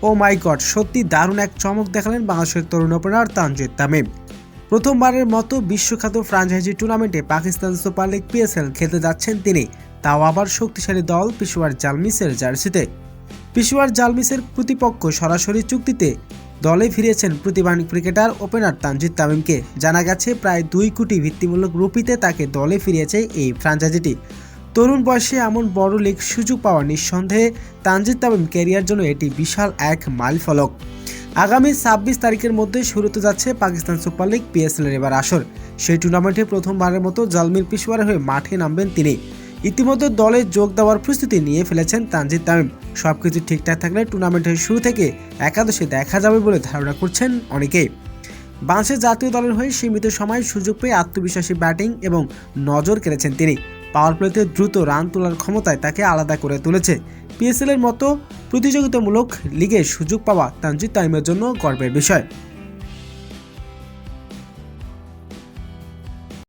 ও মাই god, সত্যি দারুণ এক চমক দেখালেন বাংলাদেশের তরুণ ওপেনার তানজিদ তামিম। প্রথমবারের মতো বিশ্বখ্যাত ফ্র্যাঞ্চাইজি টুর্নামেন্টে পাকিস্তান সুপার লিগ পিএসএল খেলতে যাচ্ছেন তিনি, তাও আবার শক্তিশালী দল পেশোয়ার জালমিসের জার্সিতে। পেশোয়ার জালমিসের প্রতিপক্ষ সরাসরি চুক্তিতে দলে ফিরেছেন প্রতিভাবান ক্রিকেটার ওপেনার তানজিদ তামিমকে। জানা গেছে প্রায় 2 কোটি ভিত্তিমূলক রুপিতে তাকে দলে ফিরিয়েছে এই ফ্র্যাঞ্চাইজিটি। তরুণ বয়সে এমন বড় লিগ সুযোগ পাওয়া নিঃসন্দেহে তানজিদ তামিম ক্যারিয়ার জন্য এটি বিশাল এক মাইলফলক। আগামী 26 তারিখের মধ্যে শুরু হতে যাচ্ছে পাকিস্তান সুপার লিগ পিএসএল-এর এবার আসর। সেই টুর্নামেন্টে প্রথমবারের মতো জালমির পেশোয়ারের হয়ে মাঠে নামবেন তিনি। ইতিমধ্যে দলে যোগ দেওয়ার প্রস্তুতি নিয়ে ফেলেছেন তানজিদ তামিম। সবকিছু ঠিকঠাক থাকলে টুর্নামেন্টের শুরু থেকে একাদশে দেখা যাবে বলে ধারণা করছেন অনেকেই। বাংলাদেশের জাতীয় দলের হয়ে সীমিত সময় সুযোগ পেয়ে আত্মবিশ্বাসী ব্যাটিং এবং নজর কেড়েছেন তিনি। পাওয়ার প্লেতে দ্রুত রান তোলার ক্ষমতায় তাকে আলাদা করে তুলেছে। পিএসএল-এর মতো প্রতিযোগিতামূলক লিগে সুযোগ পাওয়া তানজিদ তামিমের জন্য গর্বের বিষয়।